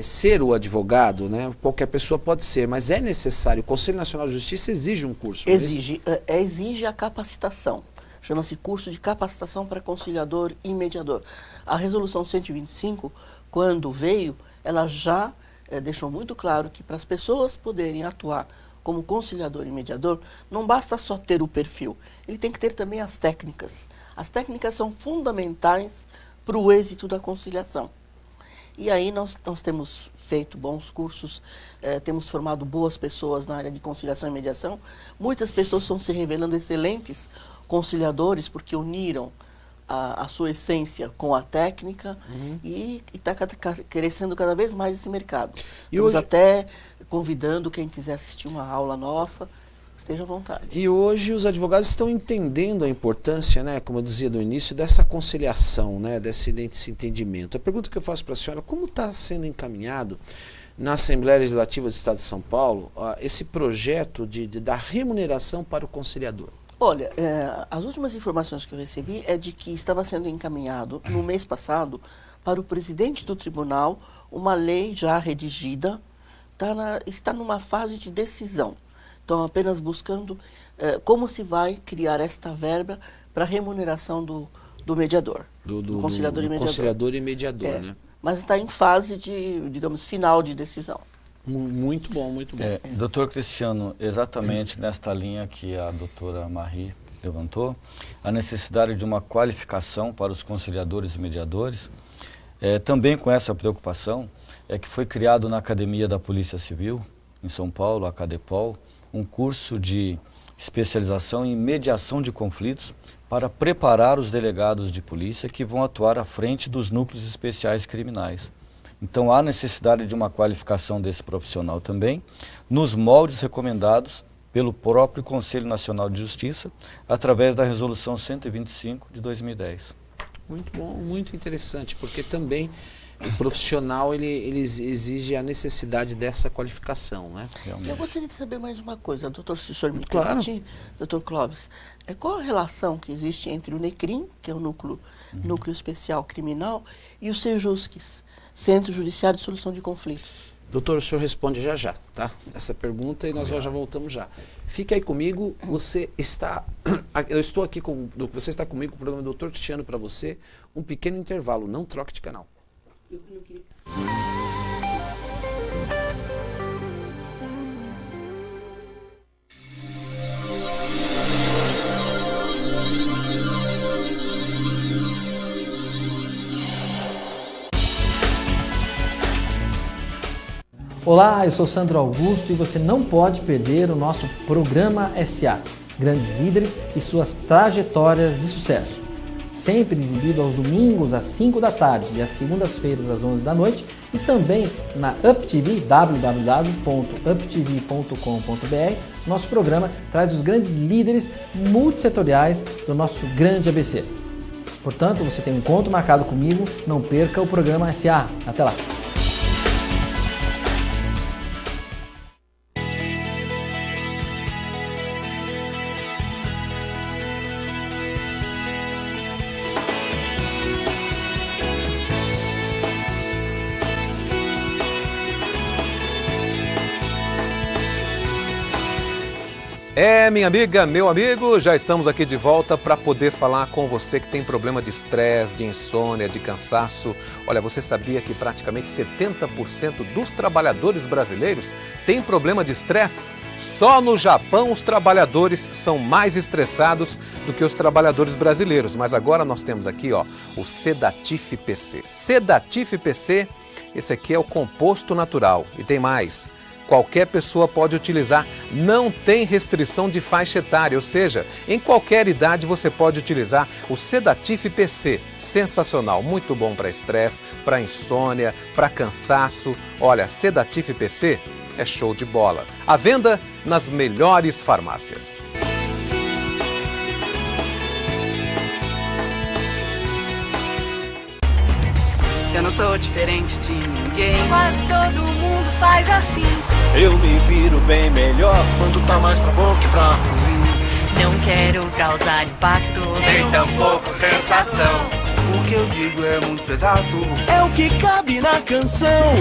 ser o advogado, né? Qualquer pessoa pode ser, mas é necessário. O Conselho Nacional de Justiça exige um curso. Exige a capacitação. Chama-se curso de capacitação para conciliador e mediador. A resolução 125, quando veio, ela já deixou muito claro que para as pessoas poderem atuar como conciliador e mediador, não basta só ter o perfil, ele tem que ter também as técnicas. As técnicas são fundamentais para o êxito da conciliação. E aí nós temos feito bons cursos, temos formado boas pessoas na área de conciliação e mediação. Muitas pessoas estão se revelando excelentes conciliadores porque uniram a sua essência com a técnica e está crescendo cada vez mais esse mercado. E estamos até convidando quem quiser assistir uma aula nossa, esteja à vontade. E hoje os advogados estão entendendo a importância, né, como eu dizia no início, dessa conciliação, né, desse entendimento. A pergunta que eu faço para a senhora, como está sendo encaminhado na Assembleia Legislativa do Estado de São Paulo esse projeto da remuneração para o conciliador? Olha, as últimas informações que eu recebi é de que estava sendo encaminhado no mês passado para o presidente do tribunal uma lei já redigida, está numa fase de decisão. Estão apenas buscando como se vai criar esta verba para a remuneração do mediador, do conciliador e mediador. Conciliador e mediador, né? Mas está em fase de, digamos, final de decisão. Muito bom, muito bom. Doutor Cristiano, exatamente nesta linha que a doutora Marie levantou, a necessidade de uma qualificação para os conciliadores e mediadores, também com essa preocupação, é que foi criado na Academia da Polícia Civil, em São Paulo, a Cadepol, um curso de especialização em mediação de conflitos para preparar os delegados de polícia que vão atuar à frente dos núcleos especiais criminais. Então há necessidade de uma qualificação desse profissional também, nos moldes recomendados pelo próprio Conselho Nacional de Justiça, através da Resolução 125 de 2010. Muito bom, muito interessante, porque também o profissional ele exige a necessidade dessa qualificação, né? Realmente. Eu gostaria de saber mais uma coisa, doutor, se o senhor me permitir, doutor Clóvis, qual a relação que existe entre o NECRIM, que é o Núcleo Especial Criminal, e o Sejusques, Centro Judiciário de Solução de Conflitos? Doutor, o senhor responde já, tá? Essa pergunta e nós já voltamos já. Fica aí comigo, você está comigo com o programa Doutor Cristiano para você, um pequeno intervalo, não troque de canal. Olá, eu sou Sandro Augusto e você não pode perder o nosso programa SA, Grandes Líderes e suas trajetórias de sucesso. Sempre exibido aos domingos às 5 da tarde e às segundas-feiras às 11 da noite e também na UpTV, www.uptv.com.br. Nosso programa traz os grandes líderes multissetoriais do nosso grande ABC. Portanto, você tem um encontro marcado comigo, não perca o programa SA. Até lá! Minha amiga, meu amigo, já estamos aqui de volta para poder falar com você que tem problema de estresse, de insônia, de cansaço. Olha, você sabia que praticamente 70% dos trabalhadores brasileiros têm problema de estresse? Só no Japão os trabalhadores são mais estressados do que os trabalhadores brasileiros. Mas agora nós temos aqui, ó, o Sedatif PC. Sedatif PC, esse aqui é o composto natural. E tem mais. Qualquer pessoa pode utilizar, não tem restrição de faixa etária, ou seja, em qualquer idade você pode utilizar o Sedatif PC. Sensacional, muito bom para estresse, para insônia, para cansaço. Olha, Sedatif PC é show de bola. À venda nas melhores farmácias. Eu não sou diferente de ninguém. Quase todo mundo faz assim. Eu me viro bem melhor quando tá mais pra bom que pra ruim. Não quero causar impacto, nem tampouco sensação. O que eu digo é muito pesado, é o que cabe na canção.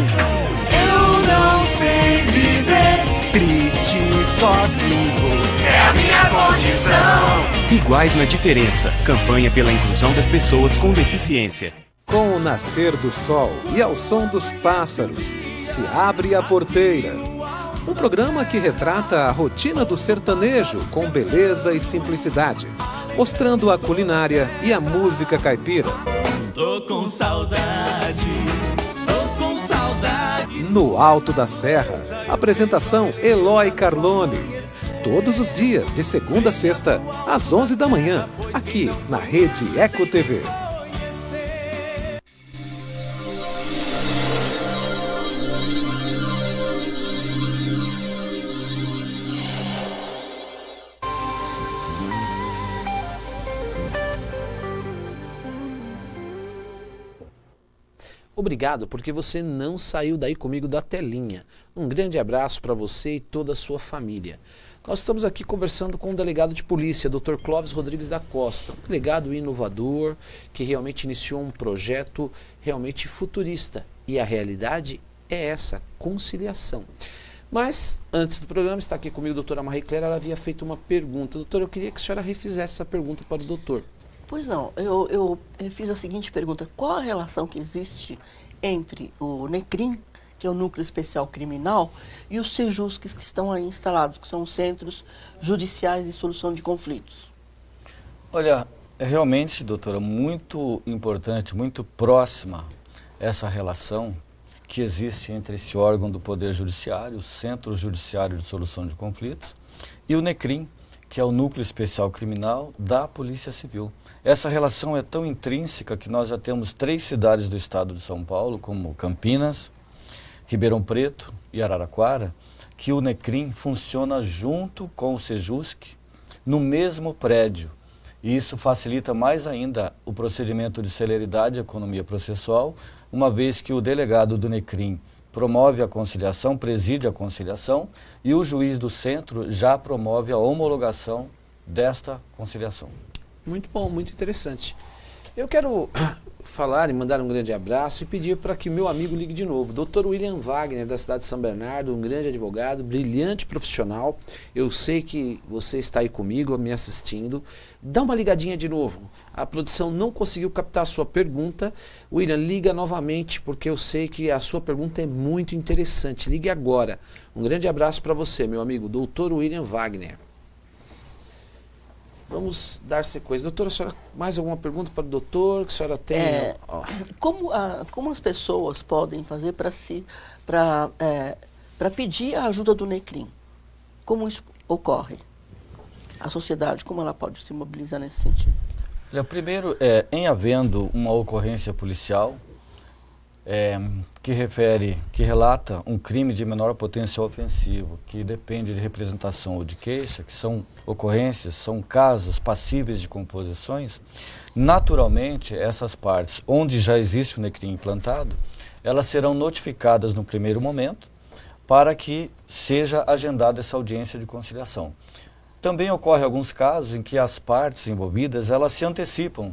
Eu não sei viver triste sozinho, é a minha condição. Iguais na diferença. Campanha pela inclusão das pessoas com deficiência. Com o nascer do sol e ao som dos pássaros, se abre a porteira. Um programa que retrata a rotina do sertanejo com beleza e simplicidade, mostrando a culinária e a música caipira. Tô com saudade, tô com saudade. No Alto da Serra, apresentação Eloy Carlone. Todos os dias, de segunda a sexta, às 11 da manhã, aqui na Rede Eco TV. Obrigado porque você não saiu daí comigo da telinha. Um grande abraço para você e toda a sua família. Nós estamos aqui conversando com o delegado de polícia, Dr. Clóvis Rodrigues da Costa, um delegado inovador que realmente iniciou um projeto realmente futurista. E a realidade é essa, conciliação. Mas, antes do programa, está aqui comigo a doutora Marie Claire, ela havia feito uma pergunta. Doutora, eu queria que a senhora refizesse essa pergunta para o doutor. Pois não, eu fiz a seguinte pergunta: qual a relação que existe entre o NECRIM, que é o Núcleo Especial Criminal, e os SEJUSCs que estão aí instalados, que são os Centros Judiciais de Solução de Conflitos? Olha, é realmente, doutora, muito importante, muito próxima essa relação que existe entre esse órgão do Poder Judiciário, o Centro Judiciário de Solução de Conflitos, e o NECRIM, que é o Núcleo Especial Criminal da Polícia Civil. Essa relação é tão intrínseca que nós já temos 3 cidades do estado de São Paulo, como Campinas, Ribeirão Preto e Araraquara, que o NECRIM funciona junto com o SEJUSC no mesmo prédio. E isso facilita mais ainda o procedimento de celeridade e economia processual, uma vez que o delegado do NECRIM promove a conciliação, preside a conciliação, e o juiz do centro já promove a homologação desta conciliação. Muito bom, muito interessante. Eu quero falar e mandar um grande abraço e pedir para que meu amigo ligue de novo. Dr. William Wagner, da cidade de São Bernardo, um grande advogado, brilhante profissional. Eu sei que você está aí comigo, me assistindo. Dá uma ligadinha de novo. A produção não conseguiu captar a sua pergunta. William, liga novamente, porque eu sei que a sua pergunta é muito interessante. Ligue agora. Um grande abraço para você, meu amigo, Dr. William Wagner. Vamos dar sequência. Doutora, a senhora, mais alguma pergunta para o doutor que a senhora tem? Como as pessoas podem fazer para pedir a ajuda do NECRIM? Como isso ocorre? A sociedade, como ela pode se mobilizar nesse sentido? Olha, primeiro, em havendo uma ocorrência policial que relata um crime de menor potencial ofensivo, que depende de representação ou de queixa, que são ocorrências, são casos passíveis de composições, naturalmente essas partes onde já existe o NECRIM implantado, elas serão notificadas no primeiro momento para que seja agendada essa audiência de conciliação. Também ocorre alguns casos em que as partes envolvidas, elas se antecipam,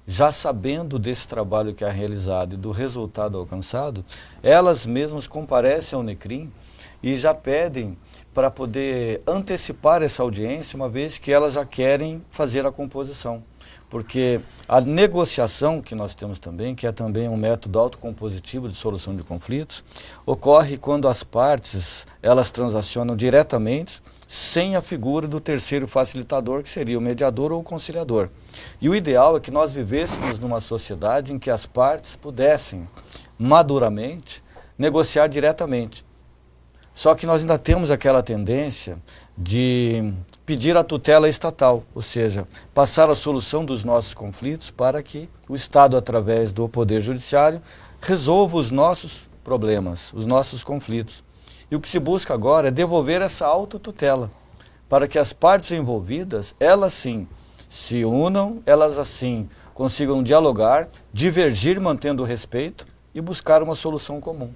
já sabendo desse trabalho que é realizado e do resultado alcançado, elas mesmas comparecem ao NECRIM e já pedem para poder antecipar essa audiência, uma vez que elas já querem fazer a composição. Porque a negociação que nós temos também, que é também um método autocompositivo de solução de conflitos, ocorre quando as partes, elas transacionam diretamente, sem a figura do terceiro facilitador, que seria o mediador ou o conciliador. E o ideal é que nós vivêssemos numa sociedade em que as partes pudessem, maduramente, negociar diretamente. Só que nós ainda temos aquela tendência de pedir a tutela estatal, ou seja, passar a solução dos nossos conflitos para que o Estado, através do Poder Judiciário, resolva os nossos problemas, os nossos conflitos. E o que se busca agora é devolver essa autotutela, para que as partes envolvidas, elas sim, se unam, elas assim consigam dialogar, divergir mantendo o respeito e buscar uma solução comum.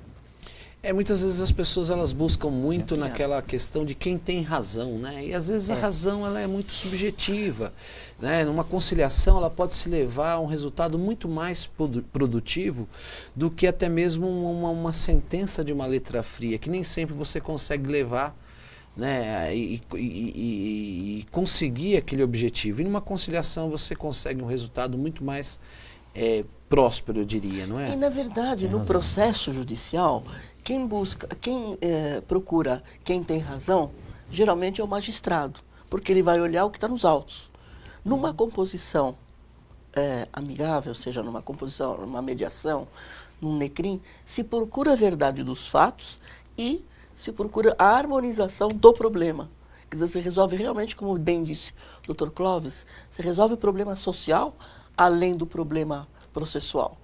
Muitas vezes as pessoas elas buscam muito naquela questão de quem tem razão, né? E às vezes a razão ela é muito subjetiva, né? Numa conciliação ela pode se levar a um resultado muito mais produtivo do que até mesmo uma sentença de uma letra fria, que nem sempre você consegue levar, né? E conseguir aquele objetivo. E numa conciliação você consegue um resultado muito mais próspero, eu diria, não é? E, na verdade, no processo judicial, quem procura quem tem razão, geralmente é o magistrado, porque ele vai olhar o que está nos autos. Numa composição amigável, seja numa composição, numa mediação, num NECRIM, se procura a verdade dos fatos e se procura a harmonização do problema. Quer dizer, você resolve realmente, como bem disse o Dr. Clóvis, você resolve o problema social além do problema processual.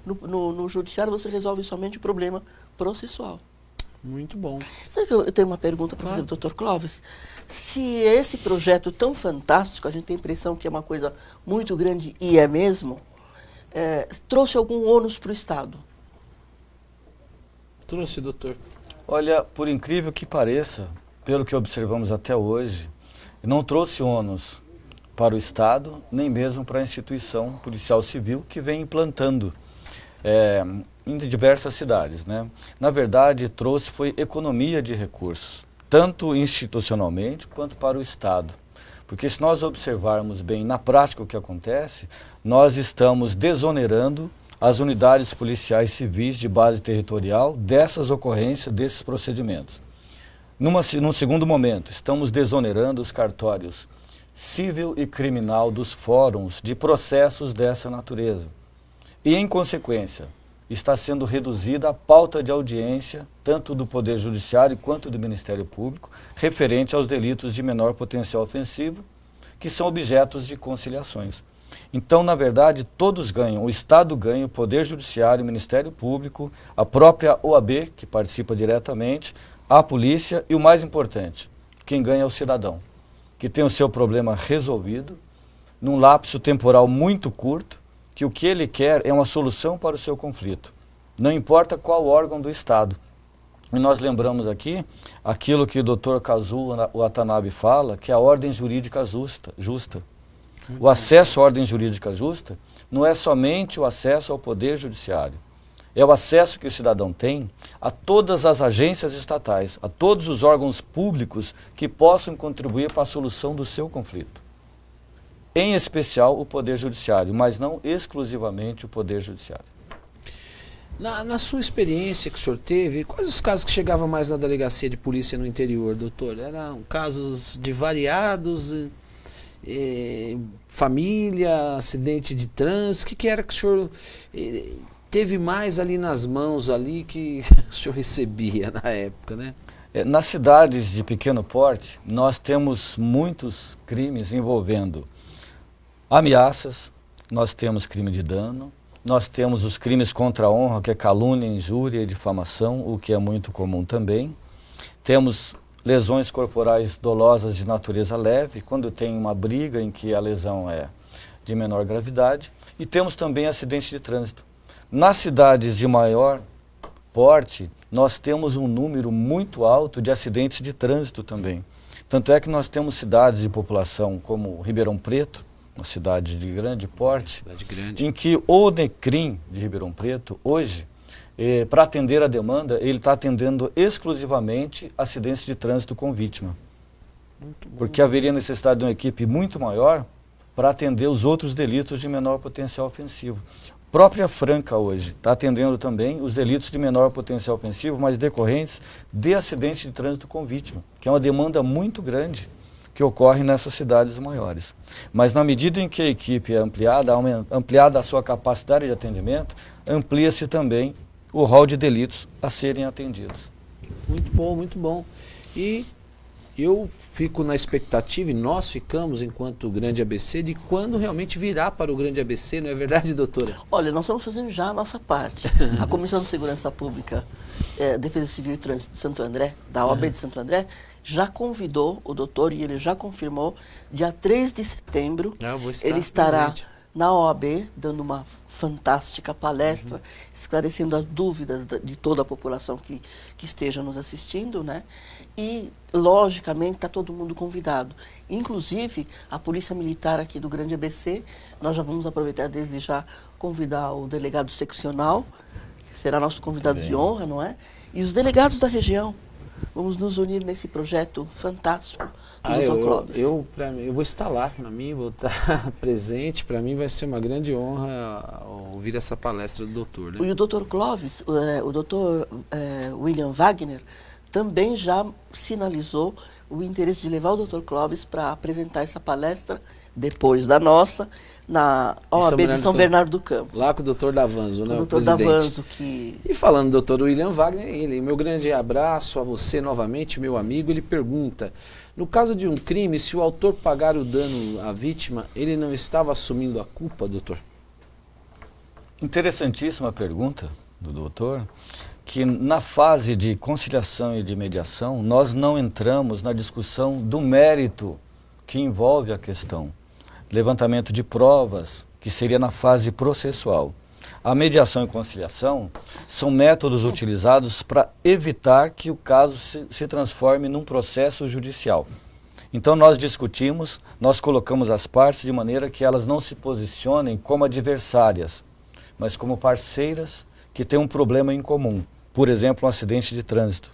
No judiciário você resolve somente o problema processual. Muito bom. Sabe que eu tenho uma pergunta para fazer do Dr. Clóvis? Se esse projeto tão fantástico, a gente tem a impressão que é uma coisa muito grande, e é mesmo, trouxe algum ônus para o Estado? Trouxe, doutor. Olha, por incrível que pareça, pelo que observamos até hoje, não trouxe ônus para o Estado, nem mesmo para a instituição policial civil que vem implantando em diversas cidades, né? Na verdade, foi economia de recursos, tanto institucionalmente quanto para o Estado. Porque se nós observarmos bem na prática o que acontece, nós estamos desonerando as unidades policiais civis de base territorial dessas ocorrências, desses procedimentos. Num segundo momento, estamos desonerando os cartórios civil e criminal dos fóruns de processos dessa natureza. E, em consequência, está sendo reduzida a pauta de audiência, tanto do Poder Judiciário quanto do Ministério Público, referente aos delitos de menor potencial ofensivo, que são objetos de conciliações. Então, na verdade, todos ganham. O Estado ganha, o Poder Judiciário, o Ministério Público, a própria OAB, que participa diretamente, a polícia e, o mais importante, quem ganha é o cidadão, que tem o seu problema resolvido, num lapso temporal muito curto, que o que ele quer é uma solução para o seu conflito. Não importa qual órgão do Estado. E nós lembramos aqui aquilo que o Dr. Kazuo Watanabe fala, que é a ordem jurídica justa. O acesso à ordem jurídica justa não é somente o acesso ao Poder Judiciário. É o acesso que o cidadão tem a todas as agências estatais, a todos os órgãos públicos que possam contribuir para a solução do seu conflito. Em especial o Poder Judiciário, mas não exclusivamente o Poder Judiciário. Na sua experiência que o senhor teve, quais os casos que chegavam mais na delegacia de polícia no interior, doutor? Eram casos de variados, família, acidente de trânsito, o que era que o senhor teve mais ali nas mãos ali que o senhor recebia na época, né? Nas cidades de pequeno porte, nós temos muitos crimes envolvendo ameaças, nós temos crime de dano, nós temos os crimes contra a honra, que é calúnia, injúria e difamação, o que é muito comum também. Temos lesões corporais dolosas de natureza leve, quando tem uma briga em que a lesão é de menor gravidade. E temos também acidentes de trânsito. Nas cidades de maior porte, nós temos um número muito alto de acidentes de trânsito também. Tanto é que nós temos cidades de população como Ribeirão Preto, uma cidade de grande porte, em que o NECRIM de Ribeirão Preto, hoje, para atender a demanda, ele está atendendo exclusivamente acidentes de trânsito com vítima. Porque haveria necessidade de uma equipe muito maior para atender os outros delitos de menor potencial ofensivo. Própria Franca hoje está atendendo também os delitos de menor potencial ofensivo, mas decorrentes de acidentes de trânsito com vítima, que é uma demanda muito grande que ocorre nessas cidades maiores. Mas na medida em que a equipe é ampliada a sua capacidade de atendimento, amplia-se também o rol de delitos a serem atendidos. Muito bom, muito bom. E eu fico na expectativa, e nós ficamos enquanto Grande ABC, de quando realmente virá para o Grande ABC, não é verdade, doutora? Olha, nós estamos fazendo já a nossa parte. A Comissão de Segurança Pública, Defesa Civil e Trânsito de Santo André, da OAB de Santo André, já convidou o doutor e ele já confirmou, dia 3 de setembro, ele estará presente na OAB, dando uma fantástica palestra, esclarecendo as dúvidas de toda a população que esteja nos assistindo, né? E, logicamente, está todo mundo convidado. Inclusive, a Polícia Militar aqui do Grande ABC, nós já vamos aproveitar desde já convidar o delegado seccional, que será nosso convidado de honra, não é? E os delegados da região. vamos nos unir nesse projeto fantástico do Dr. Clóvis. Eu vou estar lá, para mim, vou estar presente, para mim vai ser uma grande honra ouvir essa palestra do doutor. Né? E o Dr. Clóvis, o Dr. William Wagner, também já sinalizou o interesse de levar o Dr. Clóvis para apresentar essa palestra, depois da nossa, na OAB de São Bernardo do Campo. Lá com o doutor Davanzo, né? O doutor Davanzo, que... E falando do doutor William Wagner, meu grande abraço a você novamente, meu amigo. Ele pergunta, no caso de um crime, se o autor pagar o dano à vítima, ele não estava assumindo a culpa, doutor? Interessantíssima pergunta do doutor, que na fase de conciliação e de mediação, nós não entramos na discussão do mérito que envolve a questão. Levantamento de provas, que seria na fase processual. A mediação e conciliação são métodos utilizados para evitar que o caso se transforme num processo judicial. Então nós discutimos, nós colocamos as partes de maneira que elas não se posicionem como adversárias, mas como parceiras que têm um problema em comum. Por exemplo, um acidente de trânsito.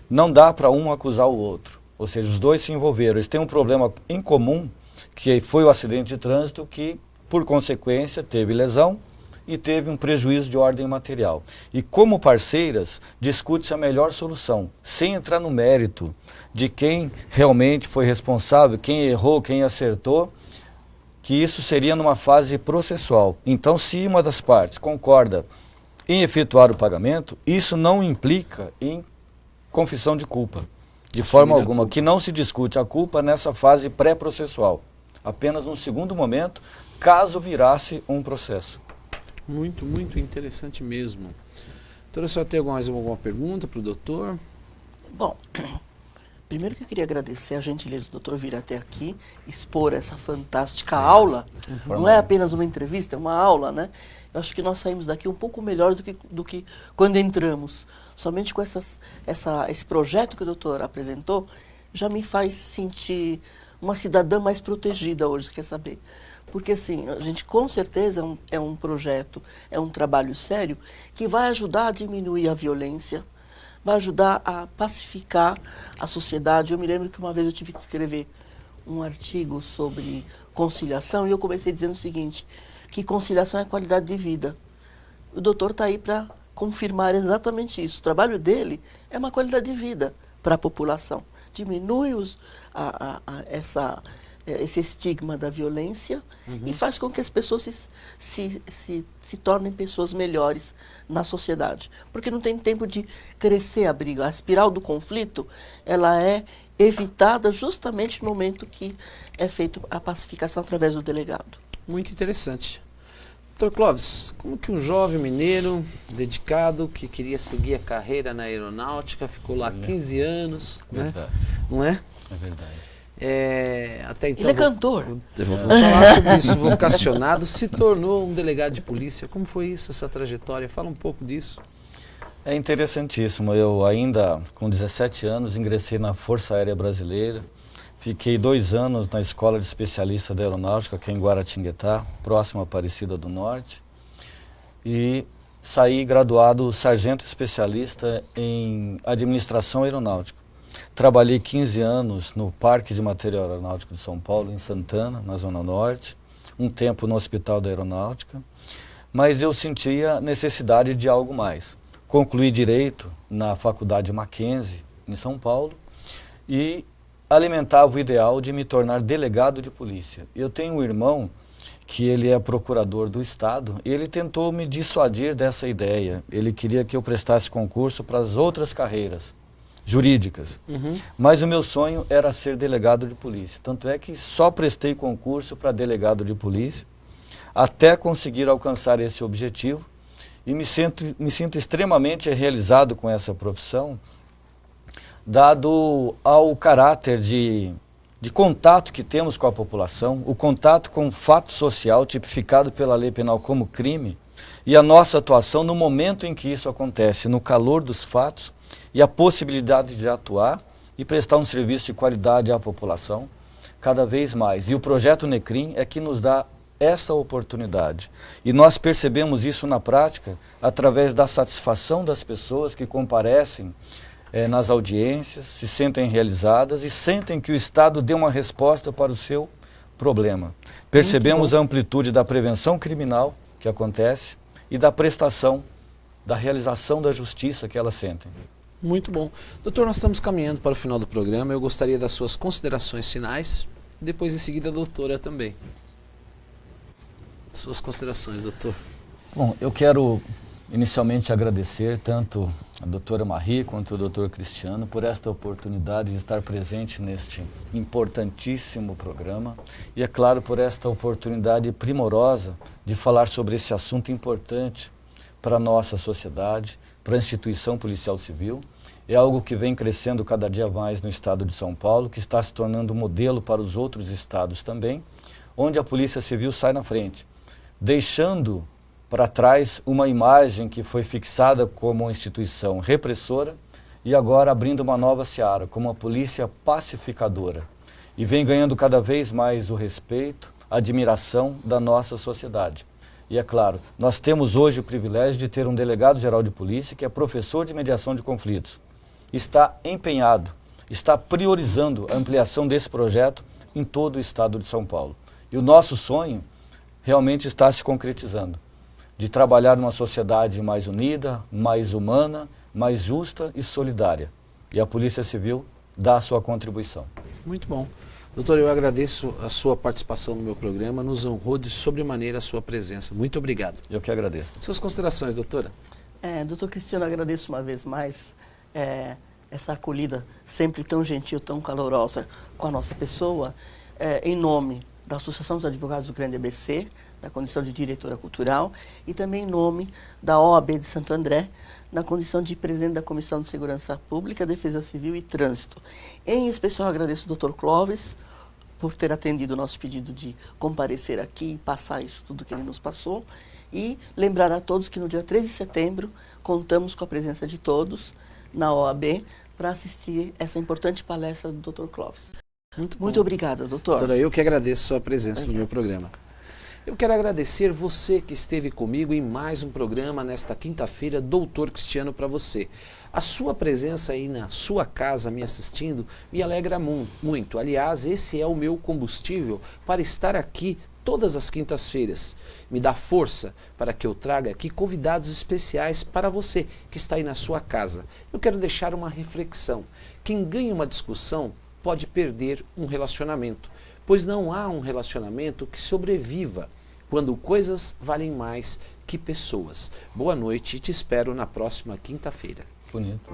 Não dá para um acusar o outro, ou seja, os dois se envolveram, eles têm um problema em comum, que foi o acidente de trânsito que, por consequência, teve lesão e teve um prejuízo de ordem material. E como parceiras, discute-se a melhor solução, sem entrar no mérito de quem realmente foi responsável, quem errou, quem acertou, que isso seria numa fase processual. Então, se uma das partes concorda em efetuar o pagamento, isso não implica em confissão de culpa, de forma alguma, que não se discute a culpa nessa fase pré-processual, apenas num segundo momento, caso virasse um processo. Muito, muito interessante mesmo. Doutora, só tem mais alguma pergunta para o doutor? Bom, primeiro que eu queria agradecer a gentileza do doutor vir até aqui, expor essa fantástica aula. Não é apenas uma entrevista, é uma aula, né? Eu acho que nós saímos daqui um pouco melhores do que quando entramos. Somente com esse projeto que o doutor apresentou, já me faz sentir uma cidadã mais protegida hoje, quer saber? Porque, assim, a gente com certeza é um projeto, é um trabalho sério que vai ajudar a diminuir a violência, vai ajudar a pacificar a sociedade. Eu me lembro que uma vez eu tive que escrever um artigo sobre conciliação e eu comecei dizendo o seguinte, que conciliação é qualidade de vida. O doutor está aí para confirmar exatamente isso. O trabalho dele é uma qualidade de vida para a população. Diminui esse estigma da violência e faz com que as pessoas se tornem pessoas melhores na sociedade. Porque não tem tempo de crescer a briga. A espiral do conflito, ela é evitada justamente no momento que é feita a pacificação através do delegado. Muito interessante. Dr. Clóvis, como que um jovem mineiro dedicado que queria seguir a carreira na aeronáutica, ficou lá 15 anos, né? Não é? É verdade. Até então, ele é cantor. Vamos falar sobre isso. Vocacionado, se tornou um delegado de polícia. Como foi isso, essa trajetória? Fala um pouco disso. É interessantíssimo. Eu ainda, com 17 anos, ingressei na Força Aérea Brasileira. Fiquei 2 anos na Escola de Especialista da Aeronáutica, aqui em Guaratinguetá, próximo a Aparecida do Norte. E saí graduado sargento especialista em Administração Aeronáutica. Trabalhei 15 anos no Parque de Material Aeronáutico de São Paulo, em Santana, na Zona Norte. Um tempo no Hospital da Aeronáutica. Mas eu sentia necessidade de algo mais. Concluí Direito na Faculdade Mackenzie, em São Paulo. E alimentava o ideal de me tornar delegado de polícia. Eu tenho um irmão que ele é procurador do Estado e ele tentou me dissuadir dessa ideia. Ele queria que eu prestasse concurso para as outras carreiras jurídicas. Mas o meu sonho era ser delegado de polícia. Tanto é que só prestei concurso para delegado de polícia até conseguir alcançar esse objetivo e me sinto extremamente realizado com essa profissão, dado ao caráter de contato que temos com a população, o contato com o fato social tipificado pela lei penal como crime e a nossa atuação no momento em que isso acontece, no calor dos fatos e a possibilidade de atuar e prestar um serviço de qualidade à população cada vez mais. E o projeto NECRIM é que nos dá essa oportunidade. E nós percebemos isso na prática através da satisfação das pessoas que comparecem nas audiências, se sentem realizadas e sentem que o Estado deu uma resposta para o seu problema. Percebemos a amplitude da prevenção criminal que acontece e da prestação, da realização da justiça que elas sentem. Muito bom. Doutor, nós estamos caminhando para o final do programa. Eu gostaria das suas considerações finais. Depois, em seguida, a doutora também. Suas considerações, doutor. Bom, eu quero inicialmente agradecer tanto a doutora Marie quanto o doutor Cristiano por esta oportunidade de estar presente neste importantíssimo programa e, é claro, por esta oportunidade primorosa de falar sobre esse assunto importante para a nossa sociedade, para a instituição policial civil. É algo que vem crescendo cada dia mais no estado de São Paulo, que está se tornando modelo para os outros estados também, onde a Polícia Civil sai na frente, deixando para trás uma imagem que foi fixada como uma instituição repressora e agora abrindo uma nova seara, como uma polícia pacificadora. E vem ganhando cada vez mais o respeito, a admiração da nossa sociedade. E é claro, nós temos hoje o privilégio de ter um delegado-geral de polícia que é professor de mediação de conflitos. Está empenhado, está priorizando a ampliação desse projeto em todo o estado de São Paulo. E o nosso sonho realmente está se concretizando, de trabalhar numa sociedade mais unida, mais humana, mais justa e solidária. E a Polícia Civil dá a sua contribuição. Muito bom. Doutor, eu agradeço a sua participação no meu programa, nos honrou de sobremaneira a sua presença. Muito obrigado. Eu que agradeço. Suas considerações, doutora? Doutor Cristiano, agradeço uma vez mais essa acolhida sempre tão gentil, tão calorosa com a nossa pessoa, em nome da Associação dos Advogados do Grande ABC, na condição de diretora cultural, e também em nome da OAB de Santo André, na condição de presidente da Comissão de Segurança Pública, Defesa Civil e Trânsito. Em especial, agradeço ao Dr. Clóvis por ter atendido o nosso pedido de comparecer aqui e passar isso tudo que ele nos passou. E lembrar a todos que no dia 13 de setembro contamos com a presença de todos na OAB para assistir essa importante palestra do Dr. Clóvis. Muito obrigada, doutor. Doutora, eu que agradeço a sua presença no meu programa. Eu quero agradecer você que esteve comigo em mais um programa nesta quinta-feira, Doutor Cristiano para você. A sua presença aí na sua casa me assistindo me alegra muito. Aliás, esse é o meu combustível para estar aqui todas as quintas-feiras. Me dá força para que eu traga aqui convidados especiais para você que está aí na sua casa. Eu quero deixar uma reflexão. Quem ganha uma discussão pode perder um relacionamento, pois não há um relacionamento que sobreviva quando coisas valem mais que pessoas. Boa noite e te espero na próxima quinta-feira. Bonito.